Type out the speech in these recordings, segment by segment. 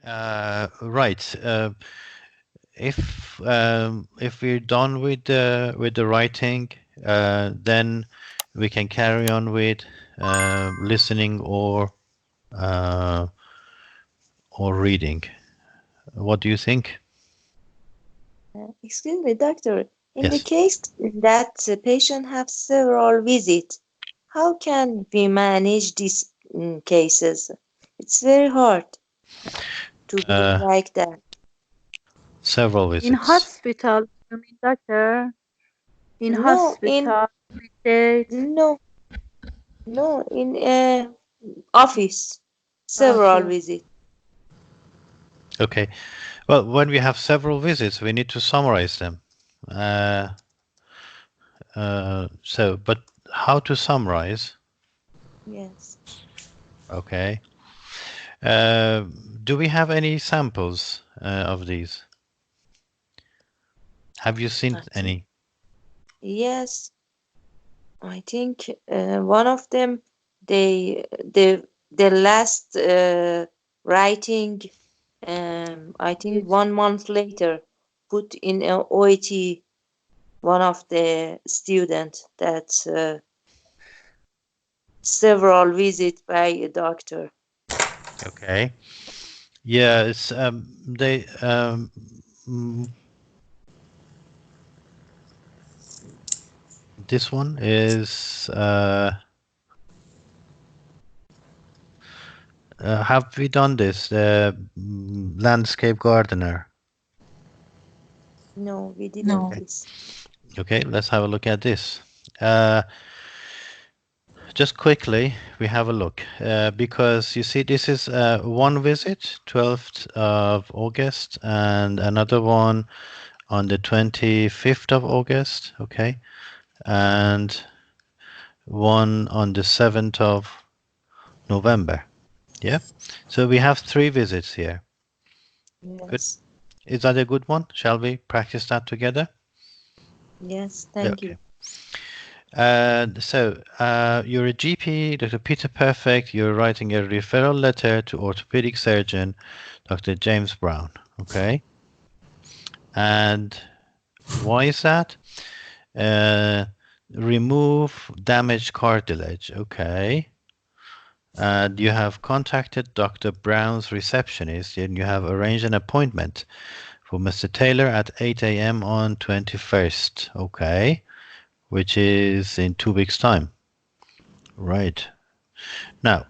Right. If we're done with the writing, then we can carry on with listening uh, or reading. What do you think? Excuse me, doctor. In the Yes. case that the patient have several visits, how can we manage these cases? It's very hard to do Uh, like that. Several In visits. hospital, you mean, doctor? In No, in hospital, date, no, no, in office, several office. visits. Okay. Well, when we have several visits, we need to summarize them. Uh, but how to summarize? Yes. Okay. Uh, do we have any samples of these? Have you seen I think any? yes. I think one of them the last writing I think It's 1 month later put in a OET one of the student that several visits by a doctor. Okay. Yeah, it's they mm, this one is have we done this? The landscape gardener. No, we didn't no. Okay. this. Okay, let's have a look at this. Uh, just quickly, we have a look because you see, this is one visit, 12th of August, and another one on the 25th of August. Okay, and one on the 7th of November. Yeah. So we have 3 visits here. Good. Yes. Is that a good one? Shall we practice that together? Yes, Yeah, thank okay. you. You're a GP, Dr. Peter Perfect. You're writing a referral letter to orthopedic surgeon, Dr. James Brown. Okay. And why is that? Uh, remove damaged cartilage. Okay. And you have contacted Dr. Brown's receptionist and you have arranged an appointment for Mr. Taylor at 8 a.m. on 21st. Okay. Which is in 2 weeks' time. Right. Now,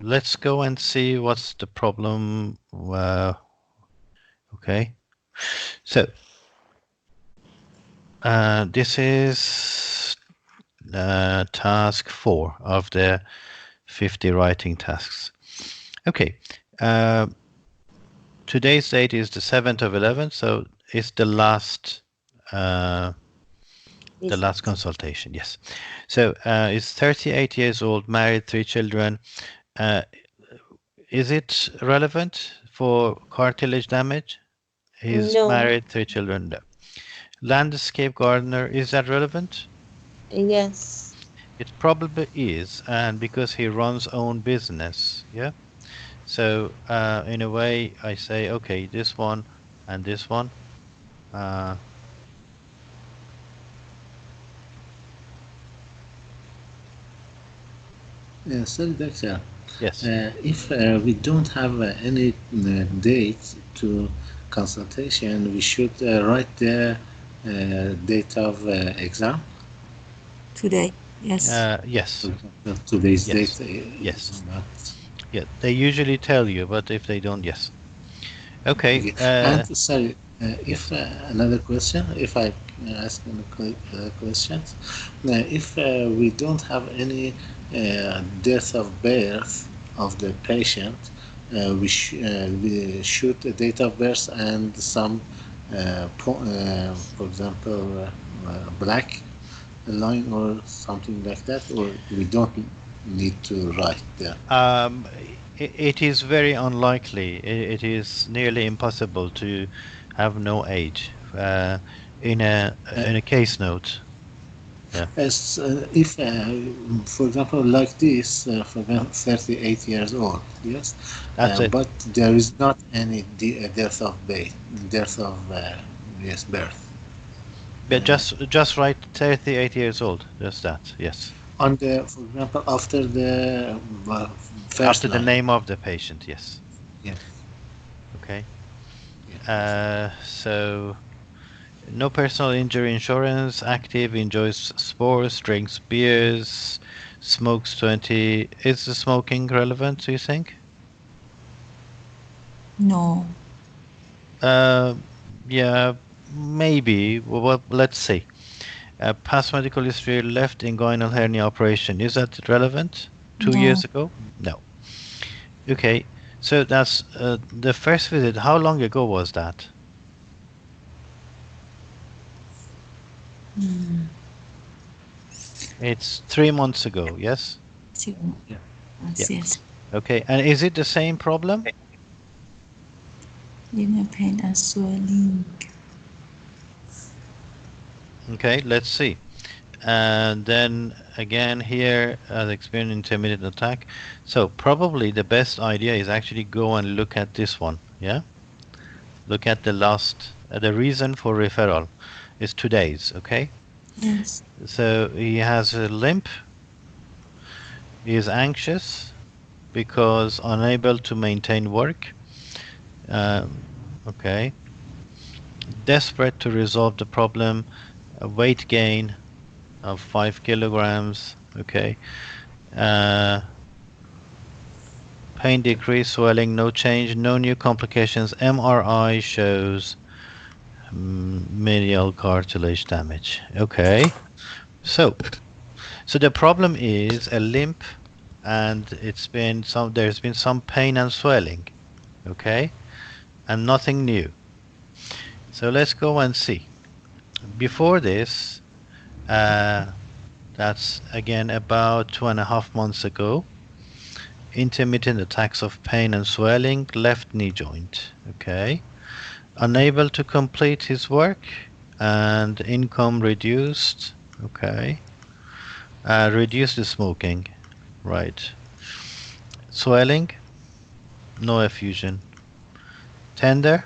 let's go and see what's the problem. Okay. So, this is task 4 of the 50 writing tasks. Okay. Uh, today's date is the 7th of 11th, so it's uh, the Visit. last consultation. Yes. So it's 38 years old, married, 3 children. Uh, is it relevant for cartilage damage? He's No. married, 3 children. No. Landscape gardener, is that relevant? Yes. It probably is, and because he runs own business, yeah. So in a way, I say, okay, this one and this one. Uh, Sorry, doctor. yes. If we don't have any date to consultation, we should write the date of exam. Today. Yes. For Yes. example, today's Yes. date Yes. is not. Yeah. They usually tell you, but if they don't, yes. Okay. Okay. And sorry, Yes. if another question, if I ask any questions, if we don't have any death of birth of the patient, we shoot the date of birth and some, for example, black line or something like that, or we don't need to write there. Um, it is very unlikely. It is nearly impossible to have no age in Uh, a case note. Yeah, As if, for example, like this, for example, 38 years old, yes, that's it. but there is not any death of yes, birth. But just write 38 years old. Just that. Yes. On the, for example, after the first After the line, name of the patient. Yes. yes, Okay. yes, So no personal injury insurance. Active. Enjoys sports. Drinks beers. Smokes 20. Is the smoking relevant? Do you think? No. Uh, yeah, maybe. Well, let's see. Past medical history, left inguinal hernia operation. Is that relevant? 2 years No. ago? No. Okay. So that's the first visit. How long ago was that? Mm. It's 3 months ago. Yes. So, yeah. Yeah. yes. Okay. And is it the same problem? Linear pain and swelling. Okay. Let's see. And then again here, experience intermittent attack. So probably the best idea is actually go and look at this one. Yeah. Look at the last. The reason for referral is today's. Okay. Yes. So he has a limp. He is anxious because unable to maintain work. Okay. Desperate to resolve the problem. Weight gain of 5 kilograms. Okay. Uh, pain decrease, swelling, no change, no new complications. MRI shows medial cartilage damage. Okay. So the problem is a limp, and there's been some pain and swelling. Okay. And nothing new. So let's go and see. Before this, that's again about 2.5 months ago. Intermittent attacks of pain and swelling, left knee joint. Okay. Unable to complete his work and income reduced. Okay. Reduce the smoking. Right. Swelling, no effusion. Tender,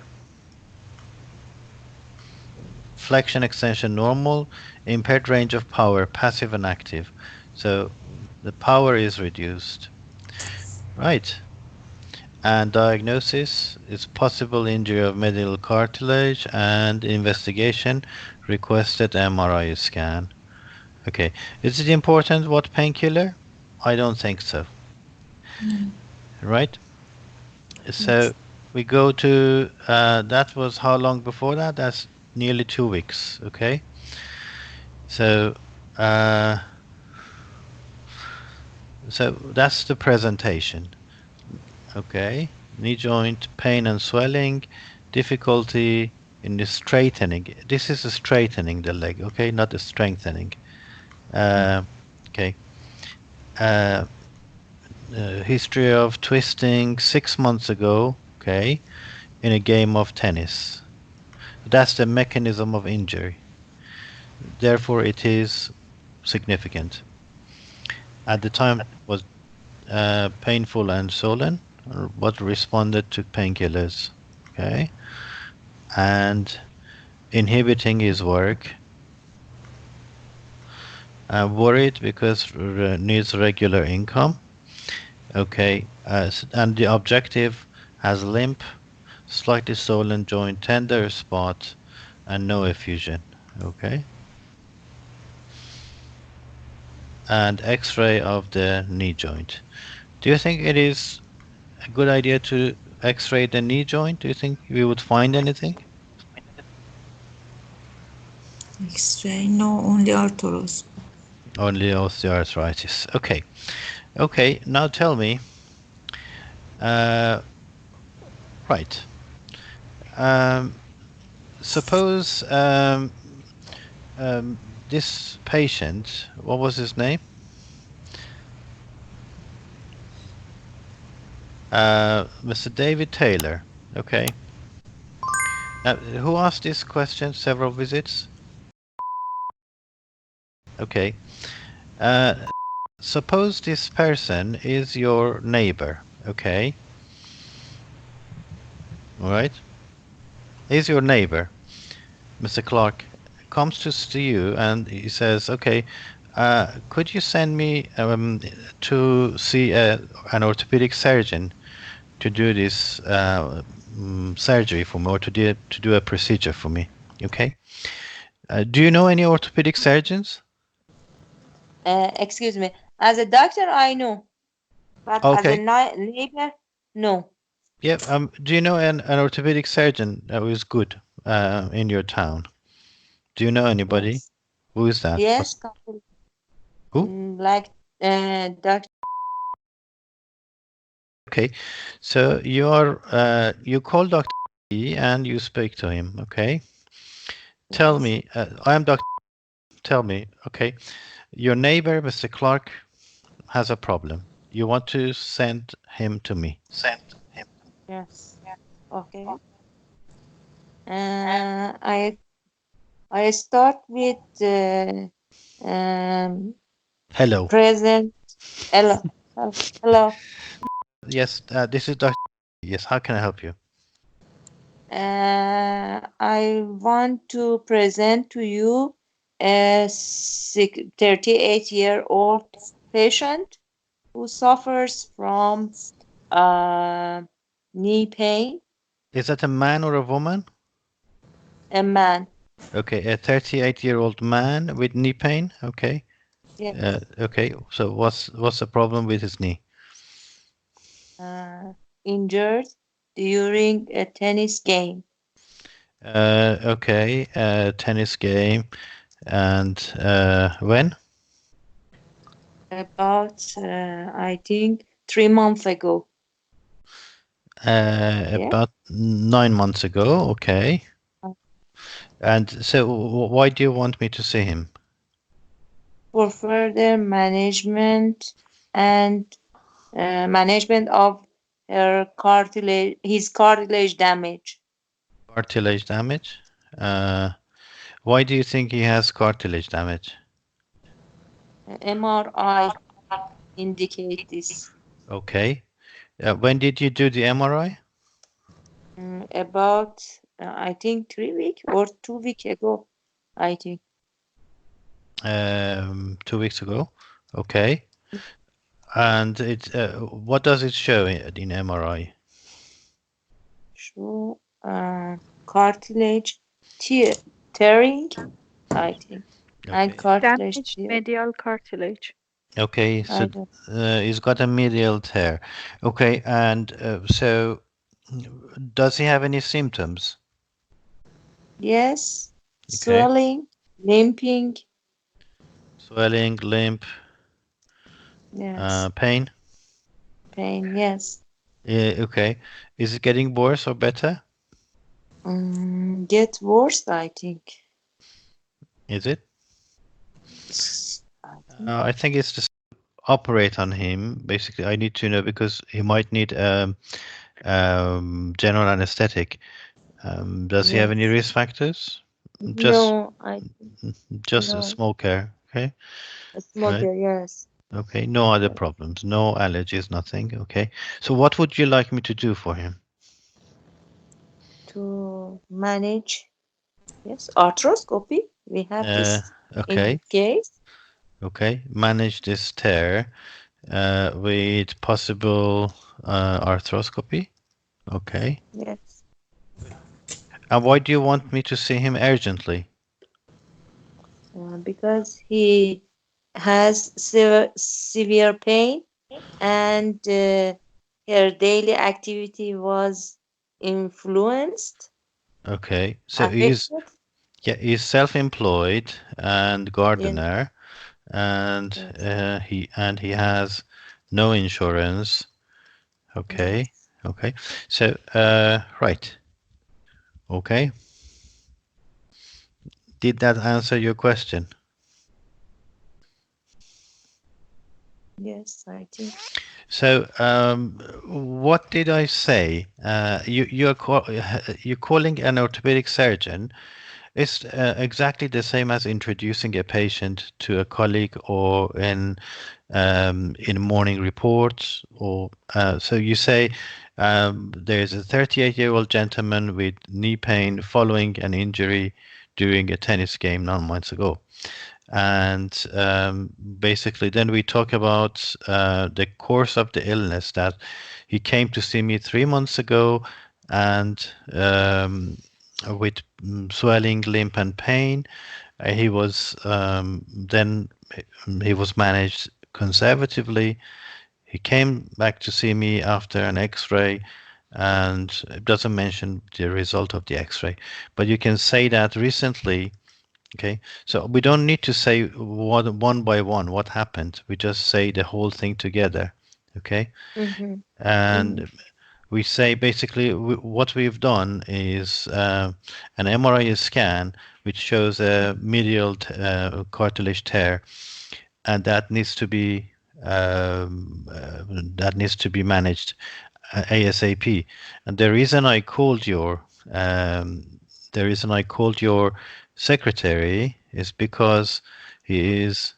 flexion extension normal, impaired range of power, passive and active. So the power is reduced. Right. And diagnosis is possible injury of medial cartilage, and investigation requested MRI scan. Okay. Is it important what painkiller? I don't think so. No. Right? Yes. So we go to that was how long before that? That's nearly 2 weeks. Okay. So that's the presentation. Okay. Knee joint pain and swelling, difficulty in the straightening. This is a straightening the leg. Okay, not a strengthening. Okay. Uh, History of twisting 6 months ago. Okay, in a game of tennis. That's the mechanism of injury. Therefore, it is significant. At the time, it was painful and swollen, but responded to painkillers. Okay, and inhibiting his work. Worried because needs regular income. Okay, and the objective has limp, slightly swollen joint, tender spot, and no effusion. Okay. And X-ray of the knee joint. Do you think it is a good idea to X-ray the knee joint? Do you think we would find anything? X-ray. No, only arthros. Only osteoarthritis. Okay. Okay. Now tell me. Right. Suppose this patient. What was his name? Mr. David Taylor. Okay. Who asked this question? Several visits. Okay. Suppose this person is your neighbor. Okay. All right. He's your neighbor. Mr. Clark comes to see you and he says, "Okay, could you send me to see an orthopedic surgeon to do this surgery for me, or to do a procedure for me?" Okay. Do you know any orthopedic surgeons? Excuse me. As a doctor, I know, but as a Okay. neighbor, no. Yeah. Do you know an orthopedic surgeon who is good in your town? Do you know anybody? Yes. Who is that? Yes, couple. Who? Like doctor. Okay. So you call Dr. and you speak to him. Okay. Tell Yes. me, I am Dr. Tell me, okay, your neighbor, Mr. Clark, has a problem. You want to send him to me. Yes. Okay. I start with um Hello. present. Hello. Hello. Yes, this is Dr. Yes, how can I help you? I want to present to you a 38-year-old patient who suffers from uh, knee pain. Is that a man or a woman? A man. Okay, a 38-year-old man with knee pain. Okay. Yes. Okay. So what's the problem with his knee? Uh, Injured during a tennis game. Okay. Tennis game. And when? About, I think, 3 months ago. Yeah. About 9 months ago. Okay. And so, why do you want me to see him? For further management and management of his cartilage damage. Cartilage damage? Why do you think he has cartilage damage? MRI indicate this. Okay. When did you do the MRI? About I think 3 week or 2 week ago. I think. 2 weeks ago. Okay. And what does it show in MRI? So cartilage tearing, I think, and Okay. cartilage Damaged tear. medial cartilage. Okay. I So don't. he's got a medial tear. Okay. And so does he have any symptoms? Yes, Okay. swelling, limping. Swelling, limp, Yes, pain. pain. Yes. Okay. Is it getting worse or better? Get worse, I think. Is it? I think. I think it's just operate on him. Basically, I need to know because he might need general anesthetic. Does he have any Yes. risk factors? Just No, I just a no. smoker. Okay. A Right. smoker, yes. Okay. No other problems. No allergies. Nothing. Okay. So what would you like me to do for him? To manage, yes, arthroscopy. We have Uh, this in okay. case. Okay. Manage this tear with possible arthroscopy. Okay. Yes. And why do you want me to see him urgently? Because he has severe pain and her daily activity was influenced, Okay. So affected. he's self-employed and Yes. gardener, and Yes. he has no insurance. Okay. Yes. Okay. So right. Okay. Did that answer your question? Yes, I think. So what did I say? You're calling an orthopedic surgeon It's exactly the same as introducing a patient to a colleague or in morning reports. Or so you say there's a 38-year-old gentleman with knee pain following an injury during a tennis game 9 months ago. And basically then we talk about the course of the illness, that he came to see me 3 months ago and with swelling, limp and pain. He was then he was managed conservatively. He came back to see me after an x-ray, and it doesn't mention the result of the x-ray, but you can say that recently. Okay, so we don't need to say one by one what happened. We just say the whole thing together. Okay, Mm-hmm. and we say basically what we've done is an MRI scan which shows a medial cartilage tear, and that needs to be managed ASAP. And the reason I called your secretary is because he is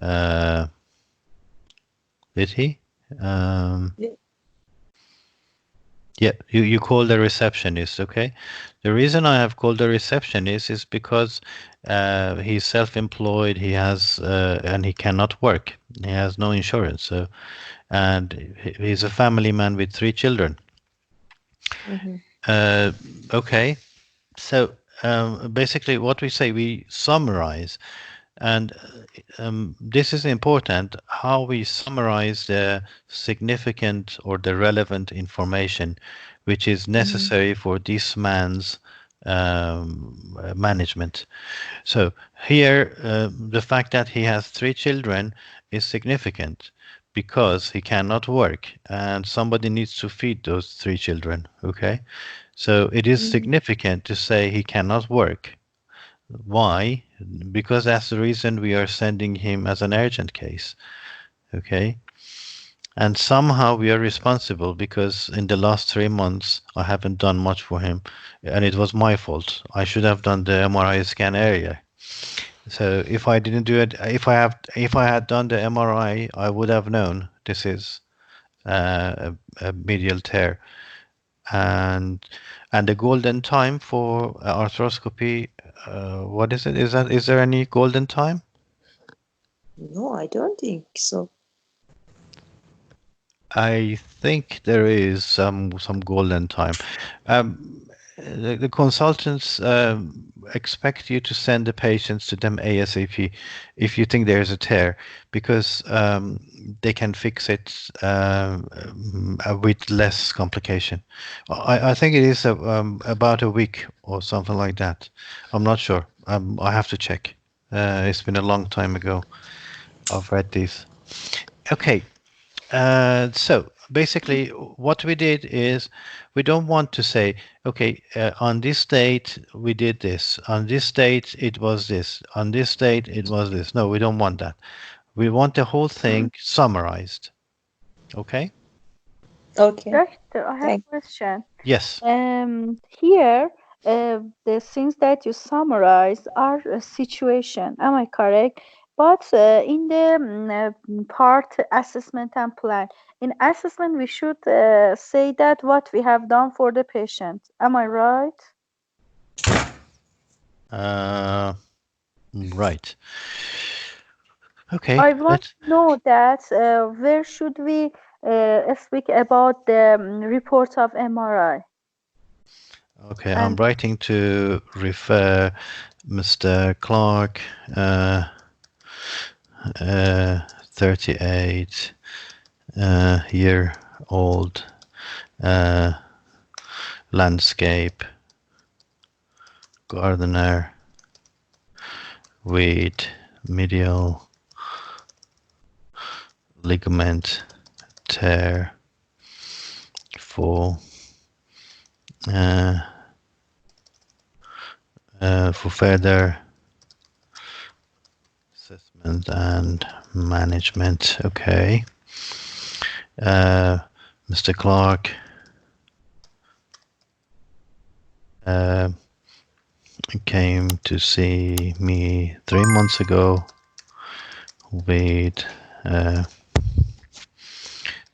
did he? Yeah. Yeah, you call the receptionist, okay? The reason I have called the receptionist is because he's self-employed. He has and he cannot work. He has no insurance. So, and he's a family man with 3 children. Mm-hmm. Okay, so basically, what we say, we summarize, and this is important, how we summarize the significant or the relevant information which is necessary for this man's management. So here, the fact that he has 3 children is significant because he cannot work and somebody needs to feed those 3 children. Okay, so it is significant to say he cannot work. Why? Because that's the reason we are sending him as an urgent case. Okay. And somehow we are responsible because in the last 3 months I haven't done much for him, and it was my fault. I should have done the MRI scan earlier. So if I didn't do it, if I had done the MRI, I would have known this is a medial tear. And the golden time for arthroscopy, what is it? Is there any golden time? No, I don't think so. I think there is some golden time. The consultants expect you to send the patients to them ASAP if you think there's a tear, because they can fix it with less complication. I think it is about a week or something like that. I'm not sure. I have to check. It's been a long time ago. I've read these. Okay. So basically, what we did is we don't want to say, okay, on this date we did this, on this date it was this, on this date it was this. No, we don't want that. We want the whole thing summarized. Okay? Okay. Doctor, I have Thank. a question. Yes. Here, the things that you summarize are a situation. Am I correct? But in the part assessment and plan, in assessment, we should say that what we have done for the patient. Am I right? Right. Okay. I want to know that where should we speak about the report of MRI? Okay, I'm And writing to refer Mr. Clark, 38 year old, landscape gardener with medial ligament tear for further assessment and management. Okay. Mr. Clark came to see me 3 months ago with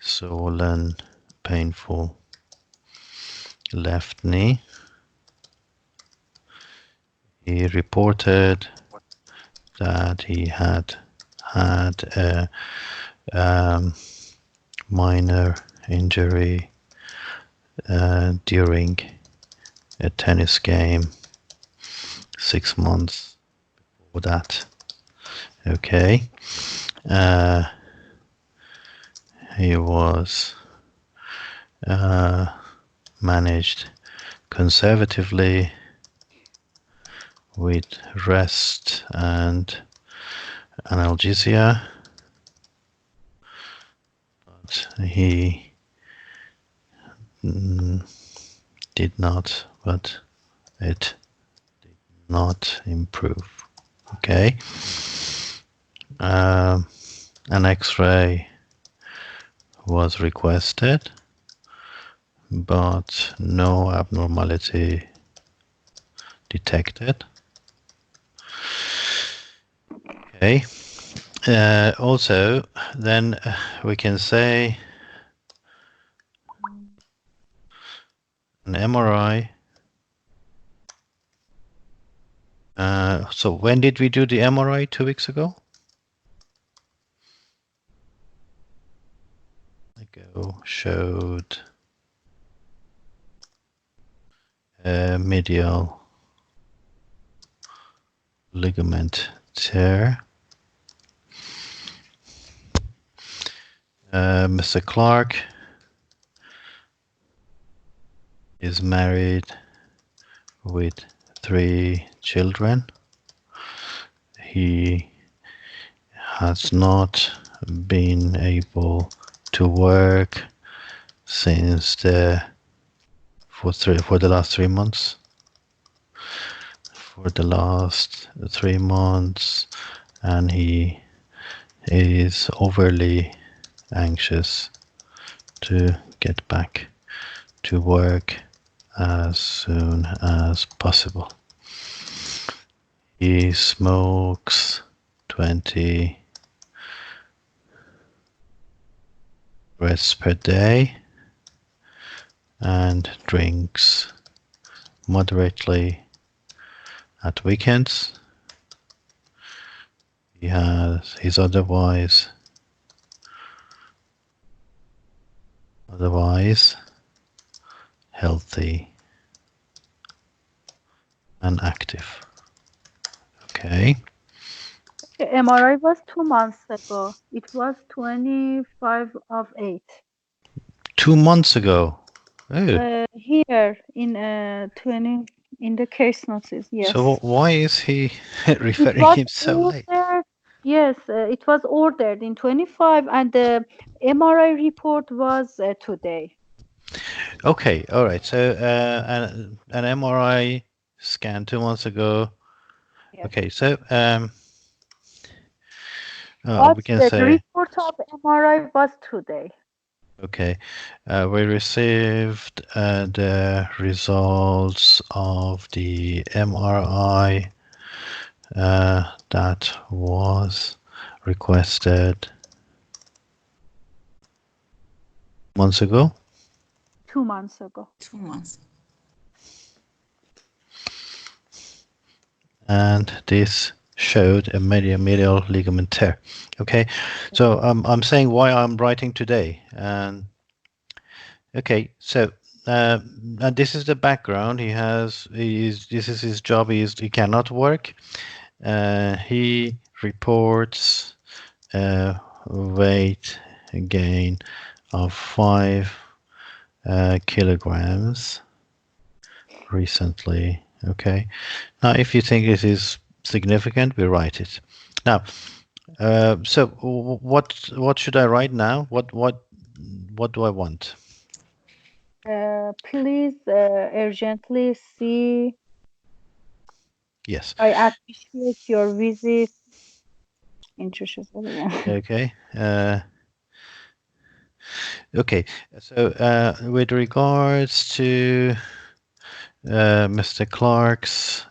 swollen, painful left knee. He reported that he had a minor injury during a tennis game 6 months before that. Okay. He was managed conservatively with rest and analgesia, but he did not, but it did not improve. Okay. An X-ray was requested, but no abnormality detected. Okay. Also, then we can say an MRI. So when did we do the MRI? 2 weeks ago? Ago showed a medial ligament tear. Mr. Clark is married with 3 children. He has not been able to work since for the last 3 months. For the last 3 months, and he is overly anxious to get back to work as soon as possible. He smokes 20 cigarettes per day and drinks moderately at weekends. He's otherwise healthy and active. Okay. The MRI was 2 months ago. It was 25 of 8. 2 months ago. Oh. Here in 20 in the case notices, yes. So why is he It referring was him so late? ordered. Yes, it was ordered in 25, and the MRI report was today. Okay, all right. So an MRI scan 2 months ago. Yes. Okay, so But we can the say report of MRI was today. okay. We received the results of the MRI that was requested months ago. 2 months ago. 2 months. And this showed a medial ligament tear. Okay, so I'm saying why I'm writing today. And okay, so and this is the background. This is his job. He cannot work. He reports weight gain of 5 kilograms recently. Okay. Now, if you think this is significant, we write it. Now, so what should I write now? What do I want? Please urgently see. Yes. I appreciate your visit. Interesting. Okay. Okay. So with regards to Mr. Clark's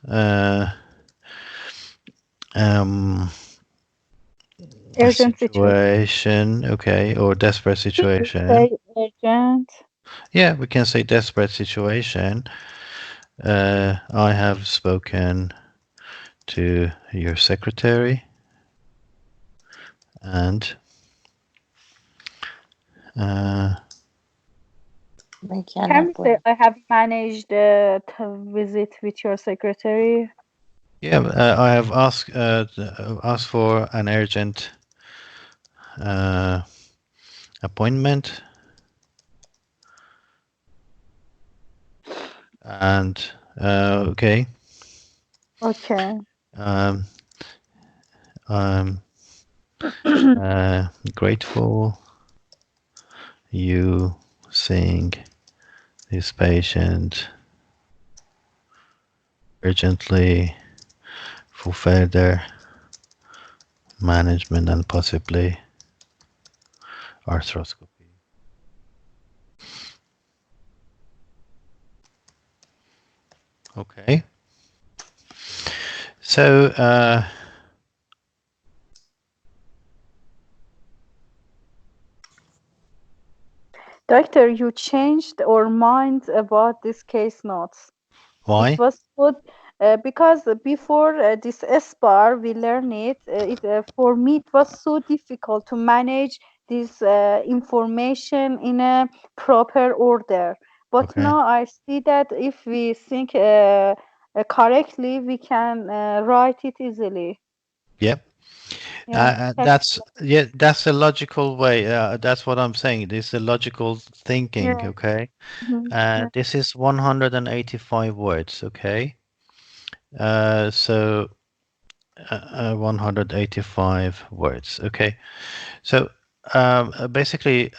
Urgent situation. situation, okay, or desperate Should we situation. say urgent? Yeah, we can say desperate situation. I have spoken to your secretary and Make an Can we say appointment. I have managed to visit with your secretary? yeah, I have asked for an urgent uh, appointment, and okay, Okay. um, I'm grateful you seeing this patient urgently for further management and possibly arthroscopy. Okay. So, Doctor, you changed our mind about this case notes. It why? was good because before this SBAR, we learned it. For me, it was so difficult to manage this information in a proper order. But Okay. now I see that if we think correctly, we can write it easily. Yep. Yeah, thank That's yeah. That's a logical way. That's what I'm saying. This is a logical you. thinking. Yeah. Okay. Mhm. Yeah. This is 185 words. Okay. So 185 words. Okay. So basically,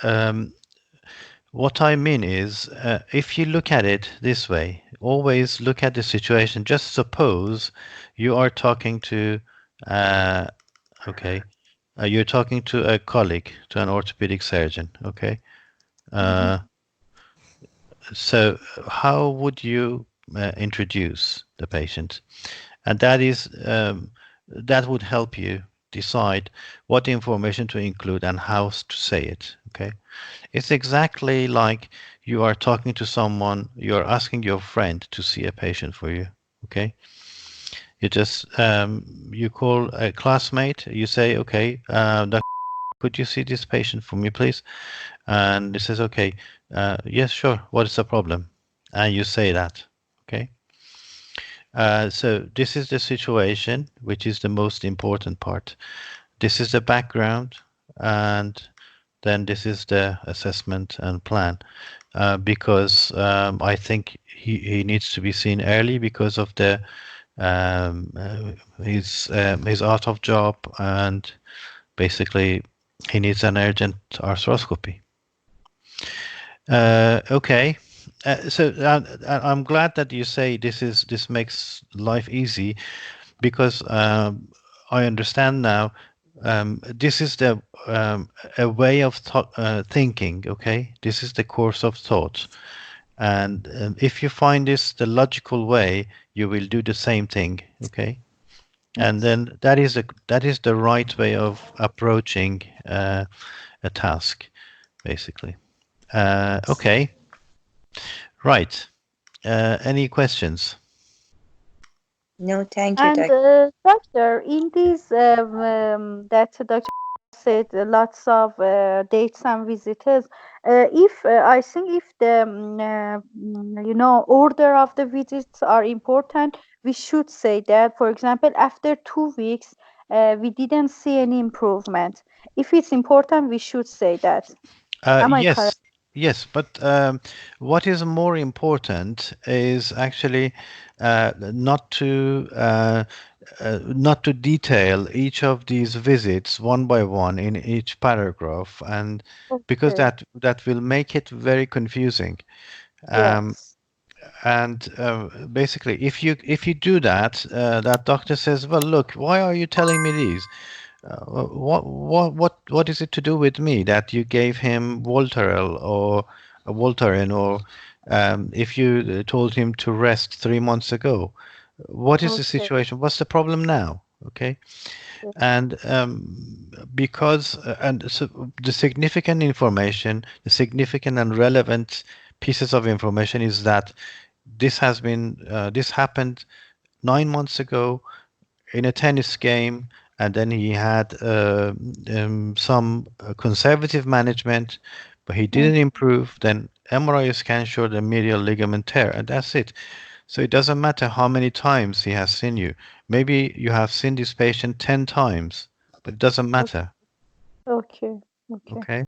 what I mean is, if you look at it this way, always look at the situation. Just suppose you are talking to, uh, okay, you're talking to a colleague, to an orthopedic surgeon. Okay. Mhm. Uh, so how would you introduce the patient? And that would help you decide what information to include and how to say it. Okay. It's exactly like you are talking to someone, you're asking your friend to see a patient for you. Okay. You just you call a classmate, you say, okay, could you see this patient for me, please? And he says, okay, yes, sure. What is the problem? And you say that. Okay. So this is the situation, which is the most important part. This is the background, and then this is the assessment and plan. Because I think he needs to be seen early because of the he's out of job, and basically he needs an urgent arthroscopy. Okay. I'm glad that you say this makes life easy, because I understand now. This is the a way of thinking. Okay, this is the course of thought, and if you find this the logical way, you will do the same thing. Okay, and Yes. then that is the right way of approaching a task, basically. Okay, right. Any questions? No, thank you, And doctor. doctor, in this that doctor said lots of dates and visitors. If I think if the order of the visits are important, we should say that. For example, after 2 weeks, we didn't see any improvement. If it's important, we should say that. Am I correct? Yes, yes, but what is more important is actually not to detail each of these visits one by one in each paragraph, and because Okay. that will make it very confusing. Um, Yes. and basically, if you do that, that doctor says, "Well, look, why are you telling me these? What is it to do with me that you gave him Voltarel or Voltaren, or If you told him to rest 3 months ago, what is the Okay. situation? What's the problem now? Okay. And because and so the significant information, the significant and relevant pieces of information is that this happened 9 months ago in a tennis game, and then he had some conservative management, but he Mm. didn't improve. Then MRI scan showed a medial ligament tear, and that's it. So it doesn't matter how many times he has seen you. Maybe you have seen this patient 10 times, but it doesn't matter. Okay. Okay. Okay.